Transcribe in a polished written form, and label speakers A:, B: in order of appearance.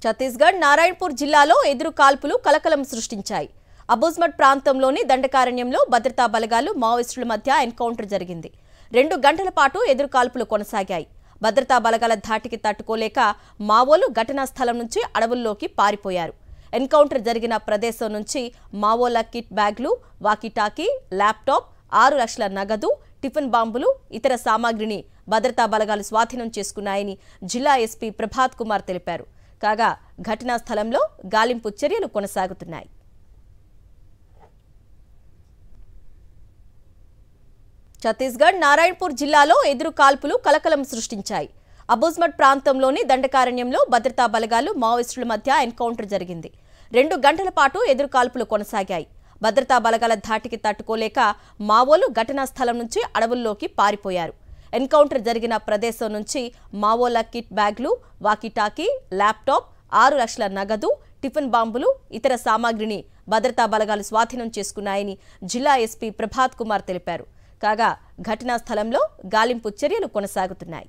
A: ఛత్తీస్గఢ్ నారాయణపూర్ జిల్లాలో ఎదురు కాల్పులు కలకలం సృష్టించాయి. అబుజ్మట్ ప్రాంతంలోని దండకారణ్యంలో భద్రతా బలగాలు మావోయిస్టుల మధ్య ఎన్కౌంటర్ జరిగింది. 2 గంటల పాటు ఎదురు కాల్పులు కొనసాగాయి. భద్రతా బలగాల ధాటికి తట్టుకోలేక మావోలు ఘటనా స్థలం నుంచి అడవుల్లోకి పారిపోయారు. ఎన్కౌంటర్ జరిగిన ప్రదేశం నుంచి మావోల కిట్ బ్యాగ్లు, వాకీటాకీ, ల్యాప్టాప్, 6 లక్షల నగదు, టిఫిన్ బాంబులు, ఇతర సామాగ్రిని భద్రతా బలగాలు స్వాధీనం చేసుకున్నాయని జిల్లా ఎస్పీ ప్రభాత్ కుమార్ తెలిపారు. కాగా ఘటనా స్థలంలో గాలింపు చర్యలు కొనసాగుతున్నాయి. ఛత్తీస్గఢ్ నారాయణపూర్ జిల్లాలో ఎదురు కాల్పులు కలకలం సృష్టించాయి. అబుజ్మట్ ప్రాంతంలోని దండకారణ్యంలో భద్రతా బలగాలు మావోయిస్టుల మధ్య ఎన్కౌంటర్ జరిగింది. 2 గంటల పాటు ఎదురు కాల్పులు కొనసాగాయి. భద్రతా బలగాల ధాటికి తట్టుకోలేక మావోలు ఘటనా స్థలం నుంచి అడవుల్లోకి పారిపోయారు. ఎన్కౌంటర్ జరిగిన ప్రదేశం నుంచి మావోల కిట్ బ్యాగ్లు, వాకీటాకీ, ల్యాప్టాప్, 6 లక్షల నగదు, టిఫిన్ బాంబులు, ఇతర సామాగ్రిని భద్రతా బలగాలు స్వాధీనం చేసుకున్నాయని జిల్లా ఎస్పీ ప్రభాత్ కుమార్ తెలిపారు. కాగా ఘటనా స్థలంలో గాలింపు చర్యలు కొనసాగుతున్నాయి.